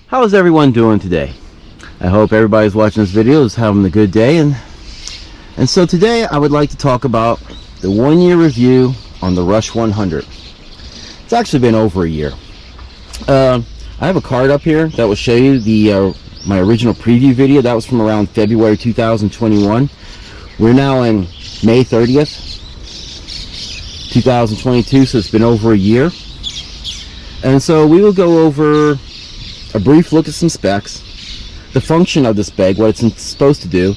How's everyone doing today? I hope everybody's watching this video is having a good day, and so today I would like to talk about the 1-year review on the Rush 100. It's actually been over a year. I have a card up here that will show you the my original preview video. That was from around February 2021. We're now in May 30th 2022, so it's been over a year. And so we will go over a brief look at some specs, the function of this bag, what it's supposed to do,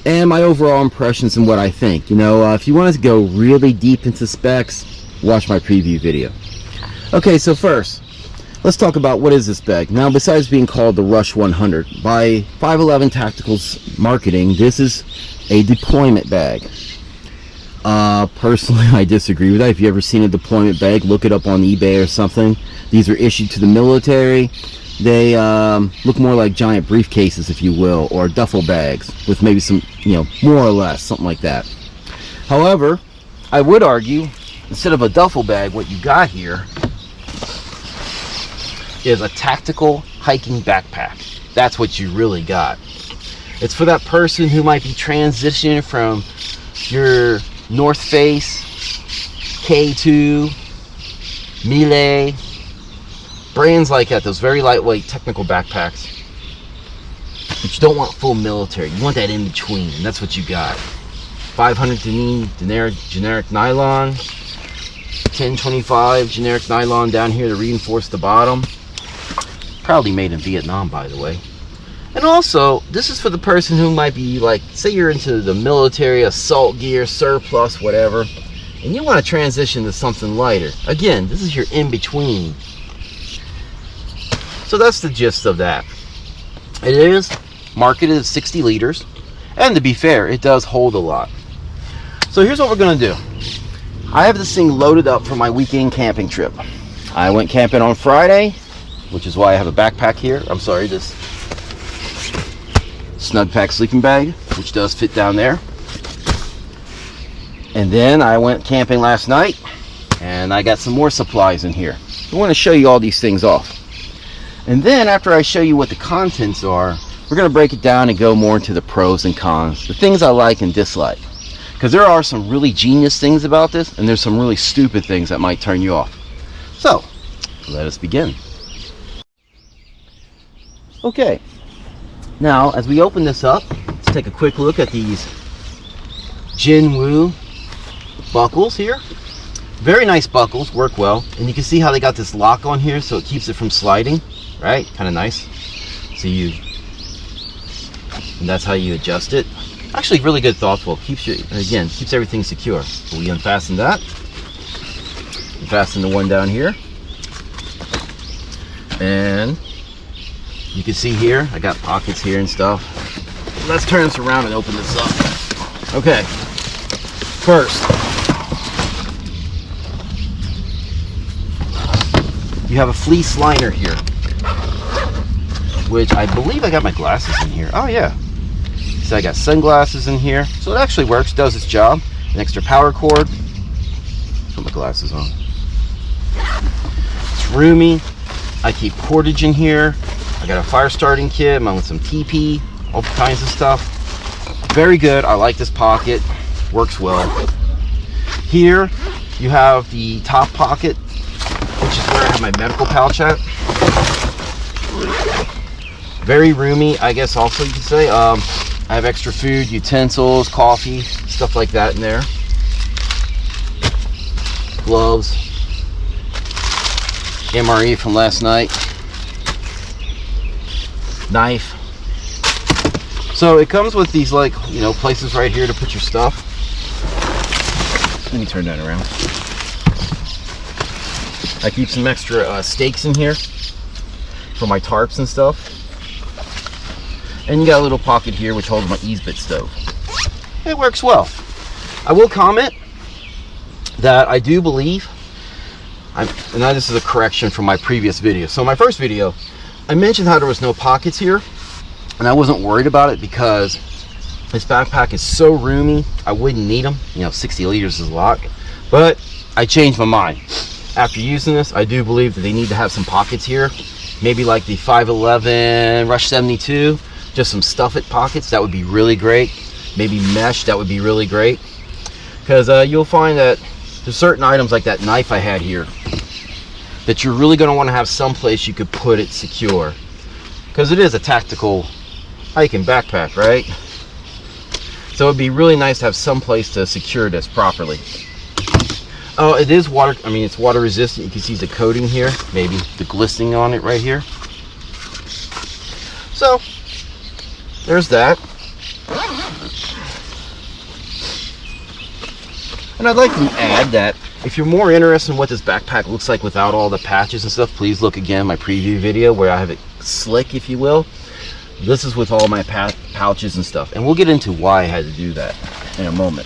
and my overall impressions and what I think. If you want to go really deep into specs, watch my preview video. Okay, so first, let's talk about what is this bag. Now, besides being called the Rush 100, by 511 Tacticals Marketing, this is a deployment bag. Personally, I disagree with that. If you've ever seen a deployment bag, look it up on eBay or something. These are issued to the military. They look more like giant briefcases, if you will, or duffel bags with maybe some, more or less, something like that. However, I would argue, instead of a duffel bag, what you got here is a tactical hiking backpack. That's what you really got. It's for that person who might be transitioning from your North Face, K2, Miele, brands like that, those very lightweight technical backpacks. But you don't want full military. You want that in between. And that's what you got. 500 generic nylon, 1025 generic nylon down here to reinforce the bottom. Proudly made in Vietnam, by the way. And also, this is for the person who might be like, say you're into the military, assault gear, surplus, whatever, and you want to transition to something lighter. Again, this is your in-between. So that's the gist of that. It is marketed as 60 liters, and to be fair, it does hold a lot. So here's what we're going to do. I have this thing loaded up for my weekend camping trip. I went camping on Friday, which is why I have a backpack here. I'm sorry, this snug pack sleeping bag, which does fit down there. And then I went camping last night, and I got some more supplies in here. I want to show you all these things off. And then after I show you what the contents are, we're going to break it down and go more into the pros and cons, the things I like and dislike. Because there are some really genius things about this, and there's some really stupid things that might turn you off. So, let us begin. Okay. Now, as we open this up, let's take a quick look at these Jinwoo buckles here. Very nice buckles, work well. And you can see how they got this lock on here so it keeps it from sliding, right? Kind of nice. And that's how you adjust it. Actually, really good, thoughtful. Keeps everything secure. So we unfasten that. Unfasten the one down here. And you can see here, I got pockets here and stuff. Let's turn this around and open this up. Okay, first, you have a fleece liner here, which I believe I got my glasses in here. Oh yeah, so I got sunglasses in here. So it actually works, does its job. An extra power cord. Put my glasses on. It's roomy. I keep cordage in here. I got a fire starting kit, I'm with some TP, all kinds of stuff. Very good. I like this pocket. Works well. Here you have the top pocket, which is where I have my medical pouch at. Very roomy, I guess also you could say. I have extra food, utensils, coffee, stuff like that in there. Gloves. MRE from last night. Knife. So it comes with these places right here to put your stuff. Let me turn that around. I keep some extra stakes in here for my tarps and stuff. And you got a little pocket here which holds my ease-bit stove. It works well. I will comment that I do believe, and now this is a correction from my previous video. So my first video, I mentioned how there was no pockets here, and I wasn't worried about it because this backpack is so roomy, I wouldn't need them. 60 liters is a lot. But I changed my mind. After using this, I do believe that they need to have some pockets here maybe like the 511 Rush 72, just some stuff it pockets, that would be really great. Maybe mesh, that would be really great. Because you'll find that there's certain items like that knife I had here that you're really going to want to have someplace you could put it secure. Because it is a tactical hiking backpack, right? So it'd be really nice to have some place to secure this properly. Oh, it is water, I mean, it's water resistant. You can see the coating here, maybe the glistening on it right here. So, there's that. And I'd like to add that if you're more interested in what this backpack looks like without all the patches and stuff, please look again my preview video where I have it slick, if you will. This is with all my pouches and stuff, and we'll get into why I had to do that in a moment.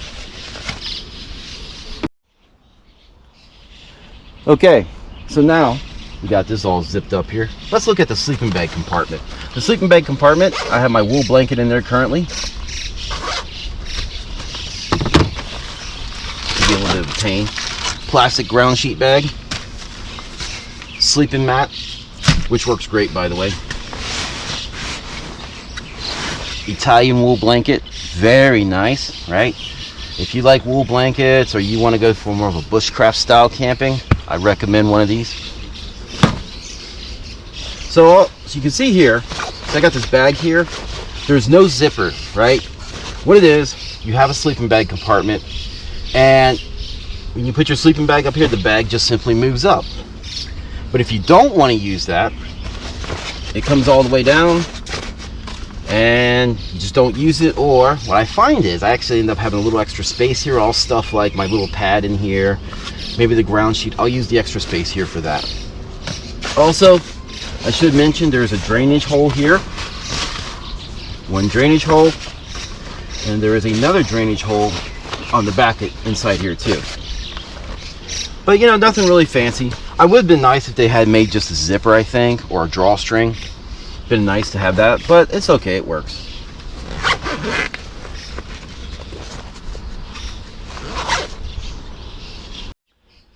Okay, so now we got this all zipped up here. Let's look at the sleeping bag compartment. The sleeping bag compartment, I have my wool blanket in there currently. Give you a little bit of a pain. Plastic ground sheet bag. Sleeping mat, which works great, by the way. Italian wool blanket, very nice, right? If you like wool blankets or you want to go for more of a bushcraft style camping, I recommend one of these. So you can see here, so I got this bag here. There's no zipper, right? What it is, you have a sleeping bag compartment, and when you put your sleeping bag up here, the bag just simply moves up. But if you don't want to use that, it comes all the way down, and you just don't use it. Or what I find is I actually end up having a little extra space here, all stuff like my little pad in here, maybe the ground sheet. I'll use the extra space here for that. Also, I should mention there's a drainage hole here, one drainage hole, and there is another drainage hole on the back inside here too. But you know, nothing really fancy. I would have been nice if they had made just a zipper, I think, or a drawstring. Been nice to have that, but it's okay, it works.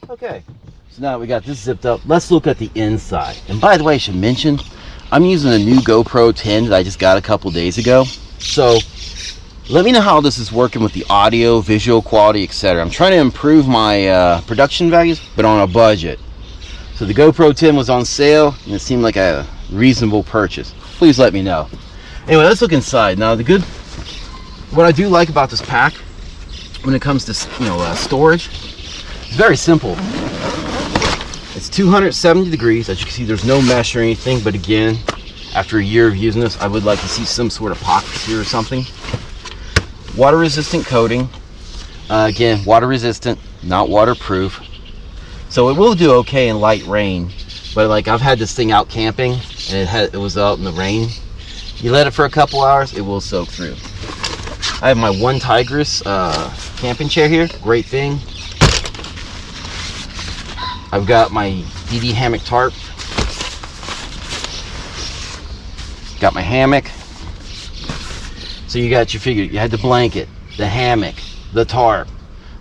Okay, so now we got this zipped up. Let's look at the inside. And by the way, I should mention, I'm using a new GoPro 10 that I just got a couple days ago. So let me know how this is working with the audio, visual quality, etc. I'm trying to improve my production values, but on a budget. So the GoPro 10 was on sale, and it seemed like a reasonable purchase. Please let me know. Anyway, let's look inside. Now, what I do like about this pack, when it comes to storage, it's very simple. It's 270 degrees. As you can see, there's no mesh or anything. But again, after a year of using this, I would like to see some sort of pockets here or something. Water resistant coating. Again, water resistant, not waterproof. So it will do okay in light rain. But like, I've had this thing out camping, and it was out in the rain. You let it for a couple hours, it will soak through. I have my One Tigress camping chair here. Great thing. I've got my DD hammock tarp. Got my hammock. So you had the blanket, the hammock, the tarp,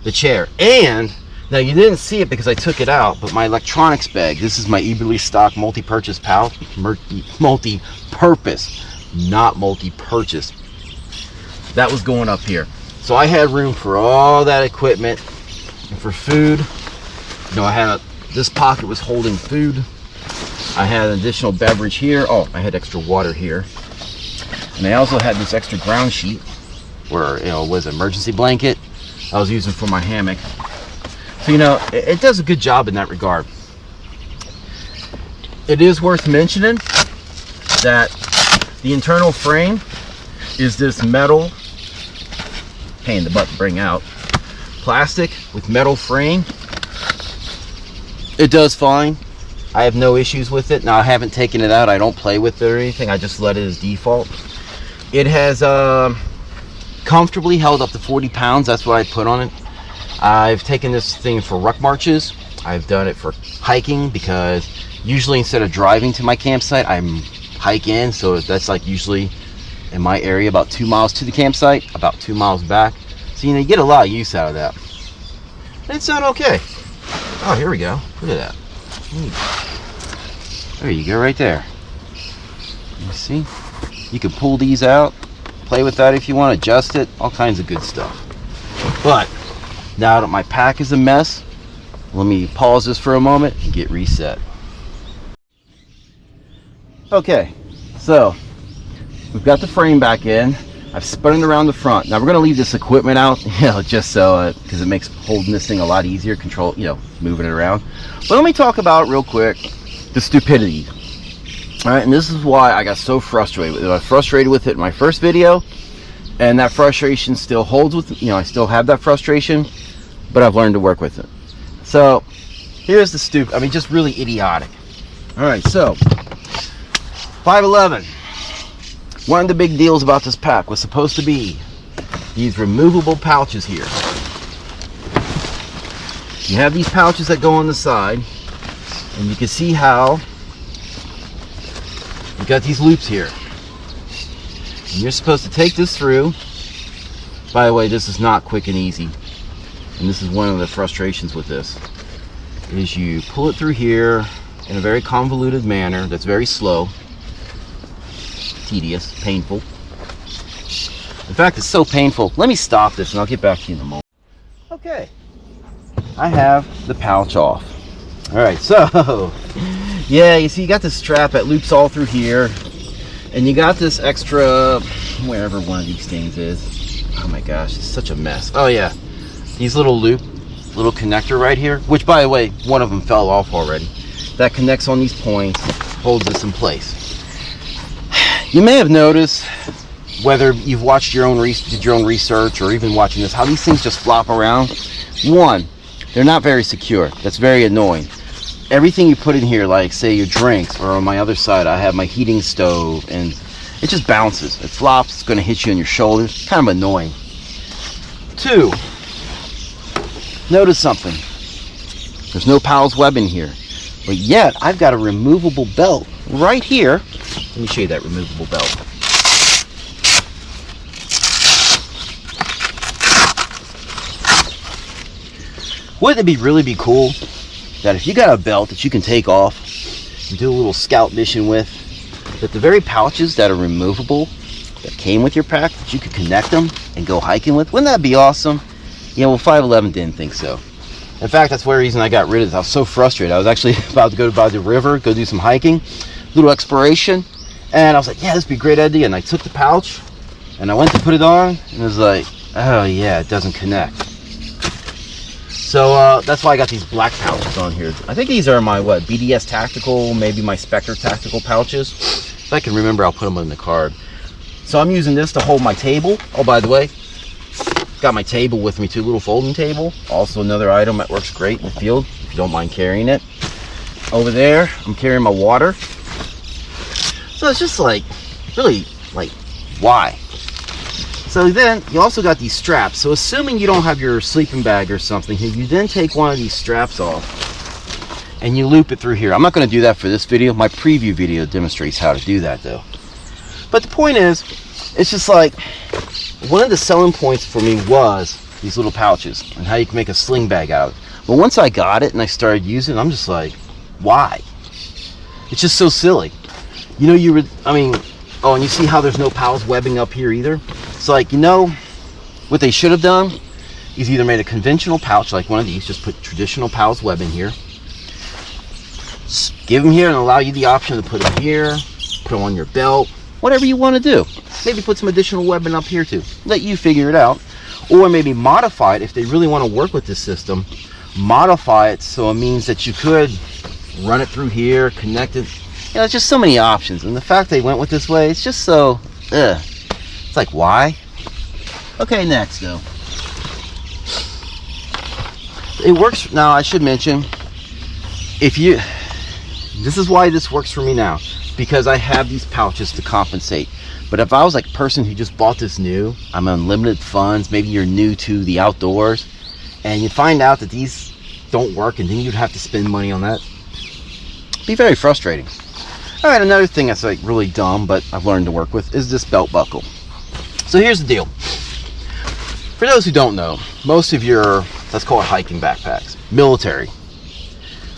the chair, and now you didn't see it because I took it out, but my electronics bag. This is my eBay stock multi-purpose pouch, multi-purpose, not multi-purchase. That was going up here, so I had room for all that equipment and for food. You know, this pocket was holding food. I had an additional beverage here. Oh, I had extra water here. And I also had this extra ground sheet where, it was an emergency blanket I was using for my hammock. So, it does a good job in that regard. It is worth mentioning that the internal frame is this metal, pain in the butt to bring out, plastic with metal frame. It does fine. I have no issues with it. Now, I haven't taken it out. I don't play with it or anything. I just let it as default. It has comfortably held up to 40 pounds. That's what I put on it. I've taken this thing for ruck marches. I've done it for hiking because usually instead of driving to my campsite, I'm hike in. So that's like usually in my area about 2 miles to the campsite, about 2 miles back. So, you get a lot of use out of that. It sounds okay. Oh, here we go. Look at that. There you go, right there. You see? You can pull these out, play with that if you want, adjust it, all kinds of good stuff. But now that my pack is a mess, let me pause this for a moment and get reset. Okay, so we've got the frame back in. I've spun it around the front. Now we're going to leave this equipment out, just so, because it makes holding this thing a lot easier, control, moving it around. But let me talk about real quick the Stupidity. All right, and this is why I got so frustrated with it. I was frustrated with it in my first video, and that frustration still holds with, I still have that frustration, but I've learned to work with it. So here's the just really idiotic. All right, so 511. One of the big deals about this pack was supposed to be these removable pouches here. You have these pouches that go on the side, and you can see how you got these loops here. And you're supposed to take this through. By the way, this is not quick and easy. And this is one of the frustrations with this, is you pull it through here in a very convoluted manner that's very slow, tedious, painful. In fact, it's so painful. Let me stop this and I'll get back to you in a moment. Okay, I have the pouch off. All right, so yeah, you see you got this strap that loops all through here, and you got this extra, wherever one of these things is. Oh my gosh, it's such a mess. Oh yeah, these little connector right here, which by the way, one of them fell off already. That connects on these points, holds this in place. You may have noticed, whether you've watched did your own research, or even watching this, how these things just flop around. One, they're not very secure. That's very annoying. Everything you put in here, like say your drinks, or on my other side I have my heating stove, and it just bounces. It flops, it's going to hit you on your shoulders. Kind of annoying. Two, notice something. There's no Powell's web in here, but yet I've got a removable belt right here. Let me show you that removable belt. Wouldn't it really be cool that if you got a belt that you can take off and do a little scout mission with, that the very pouches that are removable that came with your pack, that you could connect them and go hiking with? Wouldn't that be awesome? Well, 511 didn't think so. In fact, that's one reason I got rid of this. I was so frustrated. I was actually about to go by the river, go do some hiking, little exploration, and I was like, yeah, this would be a great idea. And I took the pouch and I went to put it on, and it was like, oh yeah, it doesn't connect. So that's why I got these black pouches on here. I think these are my BDS Tactical, maybe my Spectre Tactical pouches. If I can remember, I'll put them in the card. So I'm using this to hold my table. Oh, by the way, got my table with me too, little folding table. Also another item that works great in the field, if you don't mind carrying it. Over there, I'm carrying my water. So it's just like, really, like, why? So then you also got these straps. So assuming you don't have your sleeping bag or something here, you then take one of these straps off and you loop it through here. I'm not going to do that for this video. My preview video demonstrates how to do that though. But the point is, it's just like, one of the selling points for me was these little pouches and how you can make a sling bag out of it. But once I got it and I started using it, I'm just like, why? It's just so silly. Oh, and you see how there's no Powell's webbing up here either? It's like, what they should have done is either made a conventional pouch like one of these, just put traditional Powell's web in here, give them here and allow you the option to put them here, put them on your belt, whatever you want to do. Maybe put some additional webbing up here too. Let you figure it out. Or maybe modify it if they really want to work with this system. Modify it so it means that you could run it through here, connect it. It's just so many options. And the fact they went with this way, it's just so, It's like, why? Okay, next though. It works, now I should mention, this is why this works for me now. Because I have these pouches to compensate. But if I was like a person who just bought this new, I'm unlimited funds, maybe you're new to the outdoors, and you find out that these don't work, and then you'd have to spend money on that, it'd be very frustrating. All right, another thing that's like really dumb, but I've learned to work with, is this belt buckle. So here's the deal. For those who don't know, most of your, let's call it hiking backpacks, military,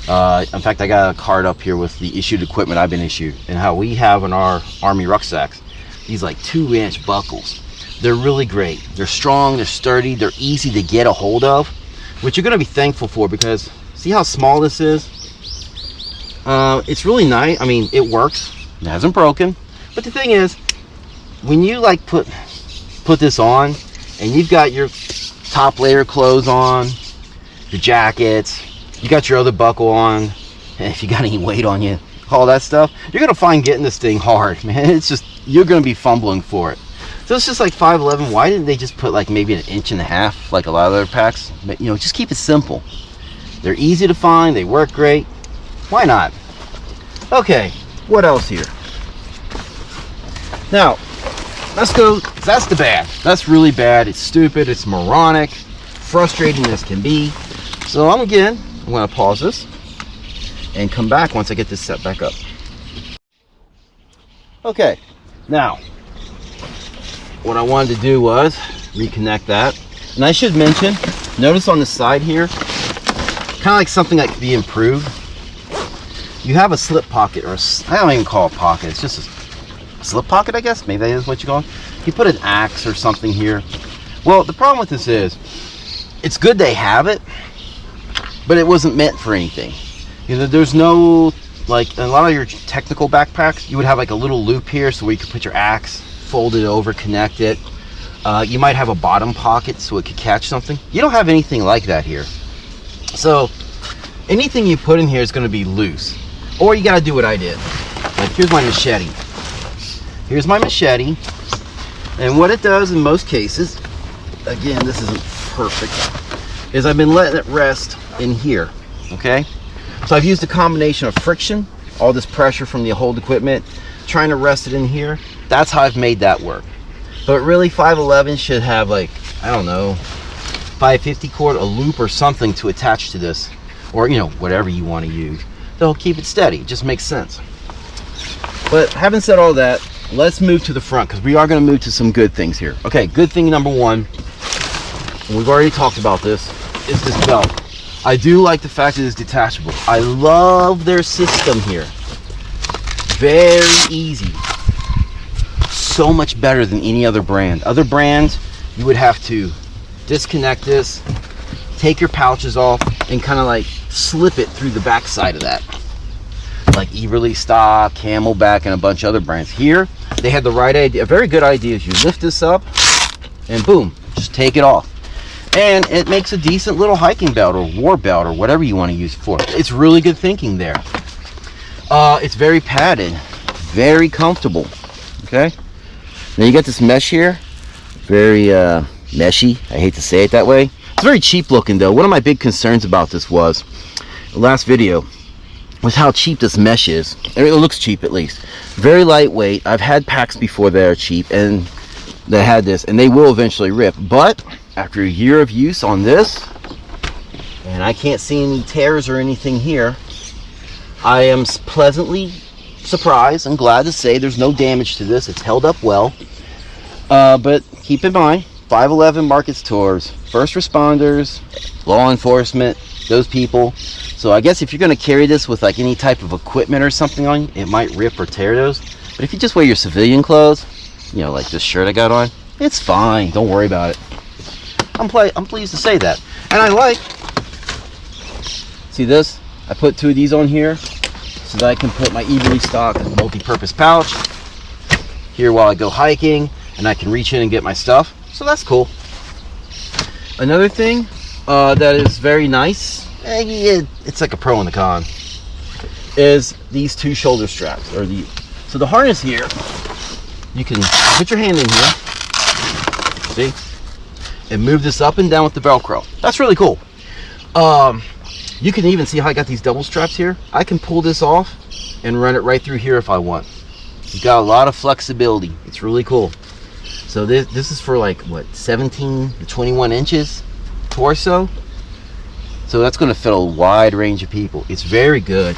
In fact, I got a card up here with the issued equipment I've been issued and how we have in our Army rucksacks. These like 2-inch buckles. They're really great. They're strong, they're sturdy, they're easy to get a hold of, which you're going to be thankful for, because see how small this is? It's really nice. I mean, it works. It hasn't broken. But the thing is, when you like put this on and you've got your top layer clothes on, your jackets, you got your other buckle on, and if you got any weight on you, all that stuff, you're going to find getting this thing hard, man. It's just, you're going to be fumbling for it. So it's just like 5'11". Why didn't they just put like maybe 1.5 inches like a lot of other packs? But, you know, just keep it simple. They're easy to find. They work great. Why not? Okay, what else here? Now, let's go. That's the bad. That's really bad. It's stupid. It's moronic. Frustrating as can be. So I'm going to pause this and come back once I get this set back up. Okay, now, what I wanted to do was reconnect that. And I should mention, notice on the side here, kind of like something that could be improved. You have a slip pocket, or I don't even call it pocket, it's just a slip pocket, I guess. Maybe that is what you call it. You put an axe or something here. Well, the problem with this is, it's good they have it, but it wasn't meant for anything. You know, there's no, like, in a lot of your technical backpacks, you would have like a little loop here so where you could put your axe, fold it over, connect it. You might have a bottom pocket so it could catch something. You don't have anything like that here. So anything you put in here is going to be loose. Or you got to do what I did. Like, here's my machete. Here's my machete. And what it does in most cases, again, this isn't perfect, is I've been letting it rest in here. Okay? So I've used a combination of friction, all this pressure from the hold equipment, trying to rest it in here. That's how I've made that work. But really, 511 should have, like, I don't know, 550 cord, a loop or something to attach to this, or, you know, whatever you want to use. They'll keep it steady. It just makes sense. But having said all that, let's move to the front, because we are going to move to some good things here. Okay, good thing number one, and we've already talked about this, is this belt. I do like the fact that it's detachable. I love their system here. Very easy. So much better than any other brand. Other brands, you would have to disconnect this, take your pouches off, and kind of like slip it through the back side of that. Like Everly Stock, Camelback, and a bunch of other brands. Here, they had the right idea. A very good idea is you lift this up, and boom, just take it off. And it makes a decent little hiking belt or war belt or whatever you want to use it for. It's really good thinking there. It's very padded, very comfortable. Okay. Now you got this mesh here, very meshy. I hate to say it that way. It's very cheap looking though. One of my big concerns about this was, the last video, was how cheap this mesh is. It looks cheap at least. Very lightweight. I've had packs before that are cheap and that had this, and they will eventually rip. But after a year of use on this, and I can't see any tears or anything here, I am pleasantly surprised and glad to say there's no damage to this. It's held up well. But keep in mind, 511 markets tours, first responders, law enforcement, those people. So I guess if you're going to carry this with like any type of equipment or something on you, it might rip or tear those. But if you just wear your civilian clothes, you know, like this shirt I got on, it's fine. Don't worry about it. I'm pleased to say that. And I like, see this? I put 2 of these on here so that I can put my Everly Stock multi-purpose pouch here while I go hiking, and I can reach in and get my stuff. So that's cool. Another thing that is very nice, it's like a pro and a con, is these 2 shoulder straps. So the harness here, you can put your hand in here, see, and move this up and down with the Velcro. That's really cool. You can even see how I got these double straps here. I can pull this off and run it right through here if I want. You've got a lot of flexibility. It's really cool. So this is for like, what, 17 to 21 inches torso. So that's going to fit a wide range of people. It's very good.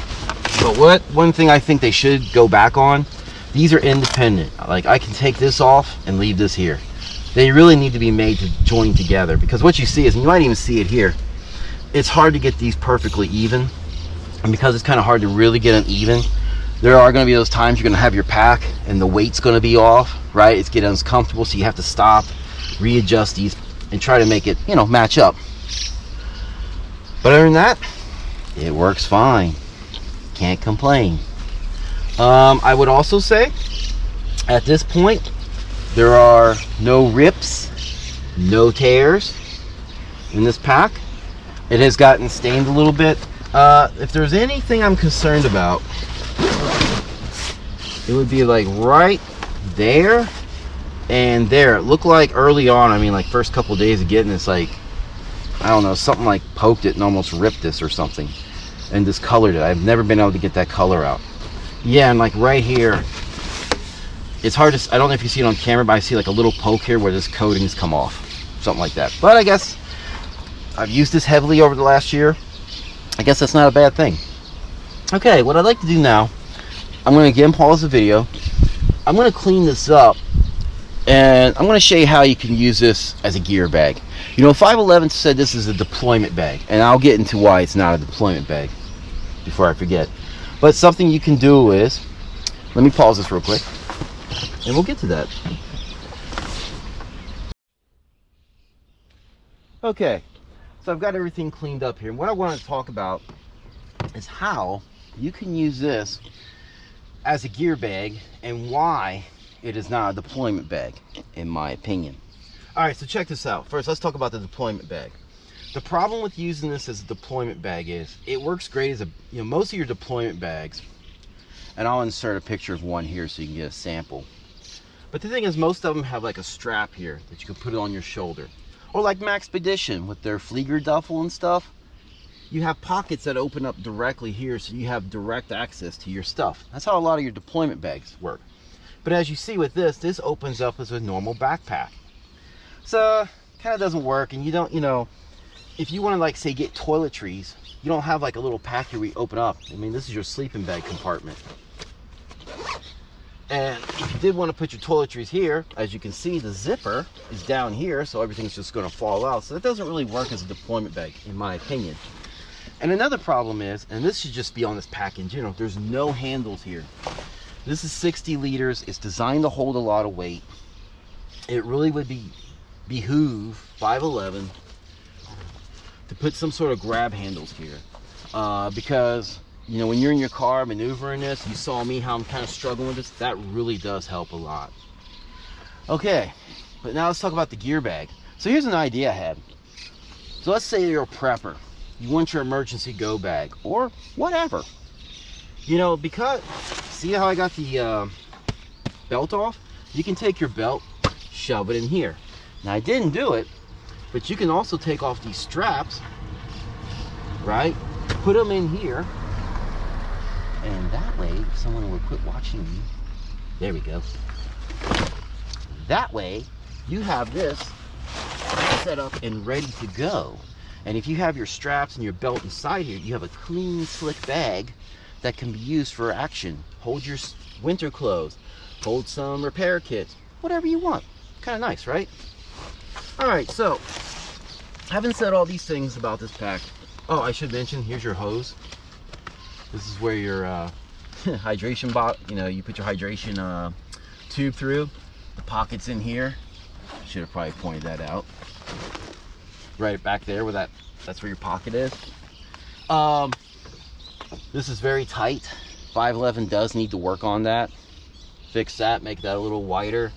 But one thing I think they should go back on, these are independent. Like, I can take this off and leave this here. They really need to be made to join together, because what you see is, and you might even see it here, it's hard to get these perfectly even. and because it's kind of hard to really get them even, there are going to be those times you're going to have your pack and the weight's going to be off, right? It's getting uncomfortable, so you have to stop, readjust these, and try to make it, you know, match up. But other than that, it works fine. Can't complain. I would also say, at this point, there are no rips, no tears in this pack. It has gotten stained a little bit. If there's anything I'm concerned about, it would be like right there and there. It looked like early on, I mean like first couple days of getting this, like, I don't know, something like poked it and almost ripped this or something and discolored it. I've never been able to get that color out. Yeah, and like right here, it's hard to, I don't know if you see it on camera, but I see like a little poke here where this coating's come off, something like that. But I guess I've used this heavily over the last year. I guess that's not a bad thing. Okay, what I'd like to do now, I'm going to again pause the video. I'm going to clean this up, and I'm going to show you how you can use this as a gear bag. You know, 511 said this is a deployment bag, and I'll get into why it's not a deployment bag before I forget. But something you can do is, let me pause this real quick, and we'll get to that. Okay, so I've got everything cleaned up here. And what I want to talk about is how you can use this as a gear bag and why it is not a deployment bag, in my opinion. All right, so check this out. First, let's talk about the deployment bag. The problem with using this as a deployment bag is it works great as a, you know, most of your deployment bags, and I'll insert a picture of one here so you can get a sample. But the thing is, most of them have like a strap here that you can put it on your shoulder. Or like Maxpedition with their Flieger duffel and stuff. You have pockets that open up directly here, so you have direct access to your stuff. That's how a lot of your deployment bags work. But as you see with this opens up as a normal backpack. So kind of doesn't work, and you don't, you know, if you want to like say get toiletries, you don't have like a little pack here where you open up. I mean, this is your sleeping bag compartment. And if you did want to put your toiletries here, as you can see, the zipper is down here, so everything's just going to fall out. So that doesn't really work as a deployment bag, in my opinion. And another problem is, and this should just be on this pack in general, there's no handles here. This is 60 liters. It's designed to hold a lot of weight. It really would behoove 511 to put some sort of grab handles here, because, you know, when you're in your car maneuvering this, you saw me how I'm kind of struggling with this. That really does help a lot. Okay, but now let's talk about the gear bag. So here's an idea I had. So let's say you're a prepper. You want your emergency go bag or whatever. You know, because, see how I got the belt off? You can take your belt, shove it in here. Now I didn't do it, but you can also take off these straps, right? Put them in here. And that way, if someone would quit watching me, there we go. That way, you have this set up and ready to go. And if you have your straps and your belt inside here, you have a clean, slick bag that can be used for action. Hold your winter clothes, hold some repair kits, whatever you want. Kind of nice, right? All right, so having said all these things about this pack, oh, I should mention, here's your hose. This is where your hydration bottle, you know, you put your hydration tube through. The pocket's in here. Should have probably pointed that out. Right back there where that's where your pocket is. This is very tight. 511 does need to work on that. Fix that, make that a little wider.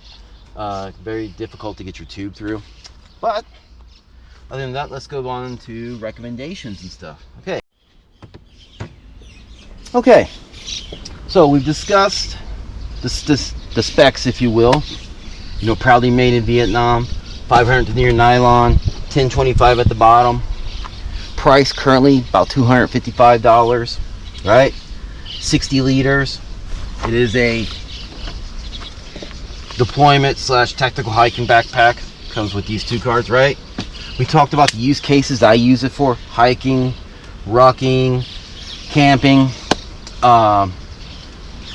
Very difficult to get your tube through. But other than that, let's go on to recommendations and stuff. Okay, so we've discussed the specs, if you will. You know, proudly made in Vietnam, 500 denier nylon, 1025 at the bottom. Price currently about $255, right? 60 liters. It is a deployment / tactical hiking backpack. Comes with these two cards, right? We talked about the use cases I use it for: hiking, rucking, camping.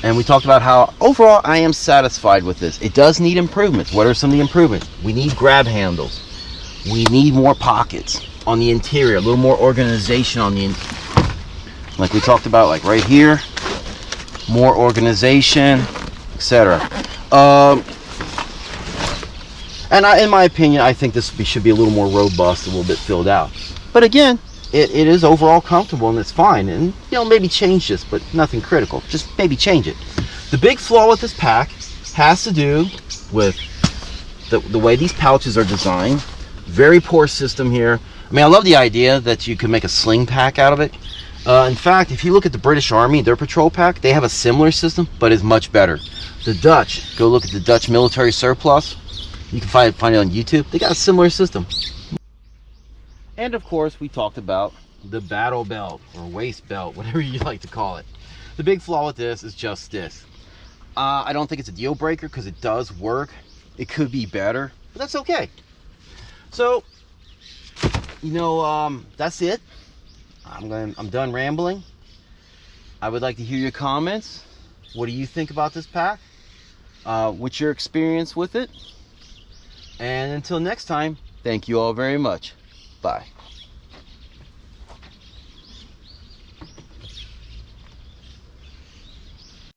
And we talked about how overall I am satisfied with this. It does need improvements. What are some of the improvements? We need grab handles. We need more pockets on the interior, a little more organization on the like we talked about, like right here, more organization, etc. And in my opinion, I think this should be a little more robust, a little bit filled out. But again, it is overall comfortable and it's fine. And you know, maybe change this, but nothing critical. Just maybe change it. The big flaw with this pack has to do with the way these pouches are designed. Very poor system here. I mean, I love the idea that you can make a sling pack out of it. In fact, if you look at the British Army, their patrol pack, they have a similar system, but it's much better. The Dutch, go look at the Dutch military surplus. You can find it on YouTube. They got a similar system. And of course, we talked about the battle belt or waist belt, whatever you like to call it. The big flaw with this is just this. I don't think it's a deal breaker because it does work. It could be better, but that's okay. So, you know, that's it. I'm done rambling. I would like to hear your comments. What do you think about this pack? What's your experience with it? And until next time, thank you all very much. Bye.